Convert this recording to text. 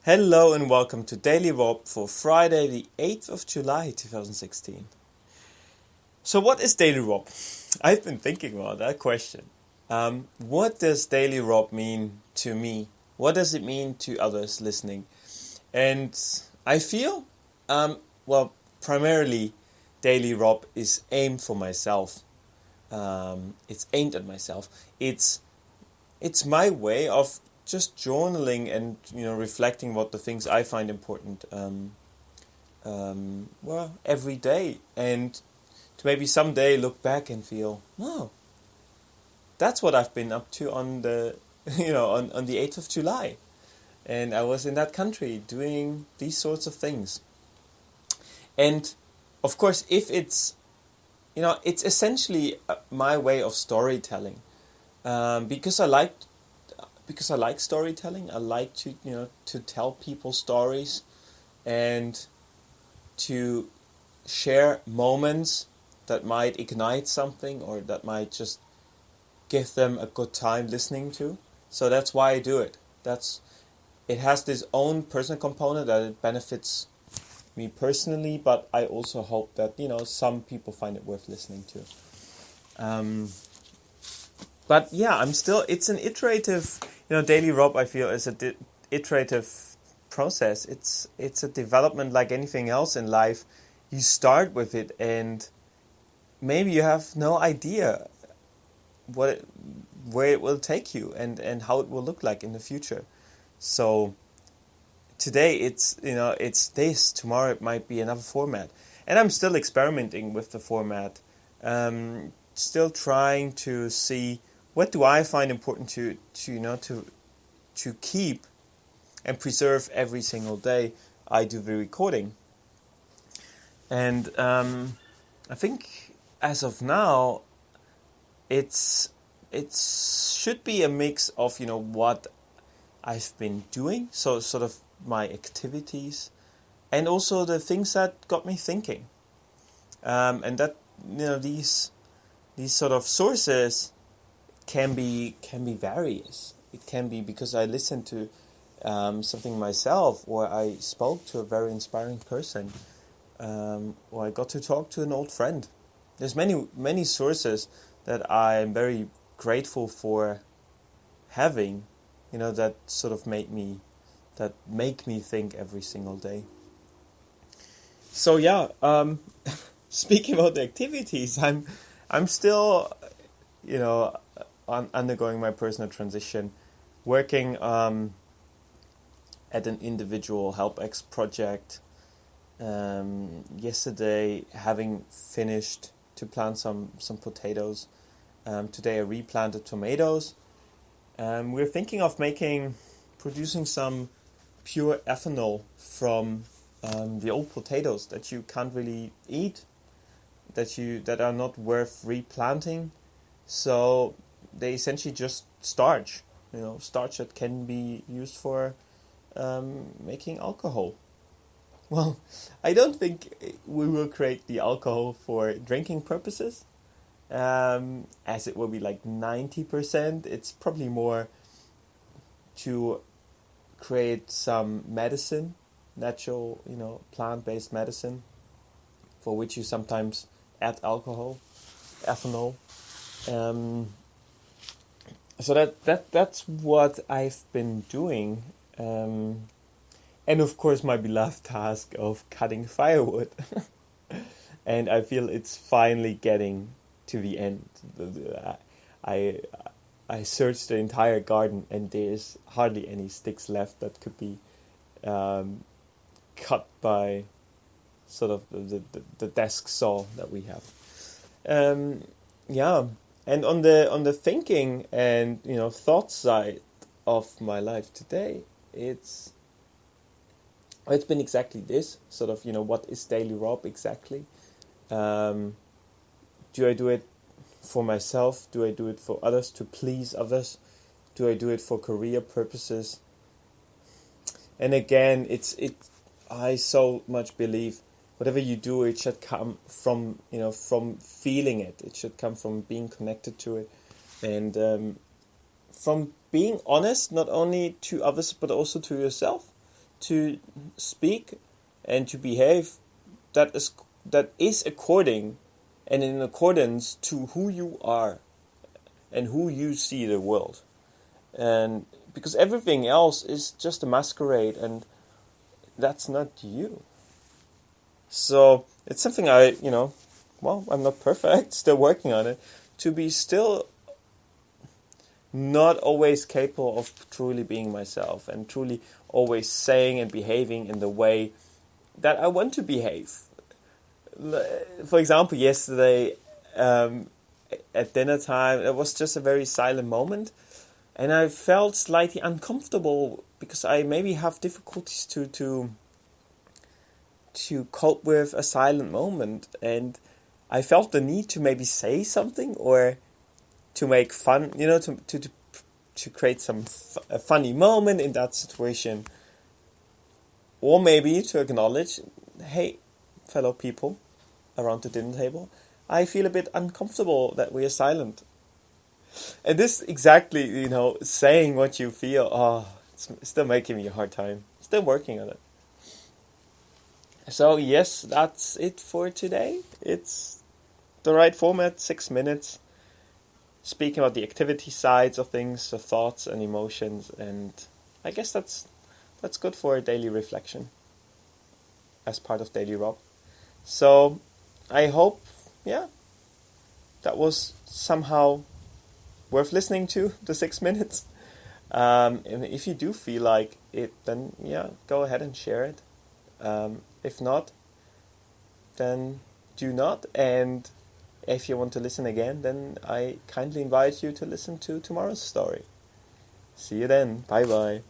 Hello and welcome to Daily Rob for Friday the 8th of July 2016. So what is Daily Rob? I've been thinking about that question. What does Daily Rob mean to me? What does it mean to others listening? And I feel, primarily Daily Rob is aimed for myself. It's aimed at myself. It's my way of just journaling and reflecting what the things I find important every day, and to maybe someday look back and feel, oh, that's what I've been up to on the on the 8th of July, and I was in that country doing these sorts of things. And of course, if it's it's essentially my way of storytelling, because I like storytelling. I like to tell people stories and to share moments that might ignite something or that might just give them a good time listening to. So that's why I do it. It has this own personal component that it benefits me personally, but I also hope that some people find it worth listening to. But yeah, it's an iterative, Daily Rob, I feel, is a iterative process. It's a development like anything else in life. You start with it and maybe you have no idea where it will take you and how it will look like in the future. So today it's this, tomorrow it might be another format. And I'm still experimenting with the format. Still trying to see what do I find important to keep and preserve every single day I do the recording. And I think as of now, it should be a mix of what I've been doing, so sort of my activities, and also the things that got me thinking. And that these sort of sources can be various. It can be because I listened to something myself, or I spoke to a very inspiring person, or I got to talk to an old friend. There's many sources that I'm very grateful for having, that sort of make me think every single day. So yeah, speaking about the activities, I'm still undergoing my personal transition, working at an individual HelpX project. Yesterday, having finished to plant some potatoes. Today I replanted tomatoes. We're thinking of producing some pure ethanol from the old potatoes that you can't really eat, that are not worth replanting. So they essentially just starch that can be used for making alcohol. Well, I don't think we will create the alcohol for drinking purposes, as it will be like 90%. It's probably more to create some medicine, natural, plant-based medicine, for which you sometimes add ethanol. So that's what I've been doing, and of course my beloved task of cutting firewood. And I feel it's finally getting to the end. I searched the entire garden and there's hardly any sticks left that could be cut by sort of the desk saw that we have. And on the thinking and thought side of my life today, it's been exactly this sort of what is Daily Rob exactly? Do I do it for myself? Do I do it for others, to please others? Do I do it for career purposes? And again, I so much believe whatever you do, it should come from from feeling it. It should come from being connected to it, and from being honest, not only to others but also to yourself, to speak and to behave that is according and in accordance to who you are and who you see the world. And because everything else is just a masquerade, and that's not you. So it's something I'm not perfect, still working on it, to be still not always capable of truly being myself and truly always saying and behaving in the way that I want to behave. For example, yesterday at dinner time, it was just a very silent moment, and I felt slightly uncomfortable because I maybe have difficulties to cope with a silent moment, and I felt the need to maybe say something or to make fun, to create a funny moment in that situation, or maybe to acknowledge, hey, fellow people around the dinner table, I feel a bit uncomfortable that we are silent. And this exactly, saying what you feel, it's still making me a hard time. Still working on it. So yes, that's it for today. It's the right format, 6 minutes, speaking about the activity sides of things, the thoughts and emotions, and I guess that's good for a daily reflection as part of Daily Rob. So I hope, that was somehow worth listening to, the 6 minutes. And if you do feel like it, then go ahead and share it. If not, then do not. And if you want to listen again, then I kindly invite you to listen to tomorrow's story. See you then. Bye bye.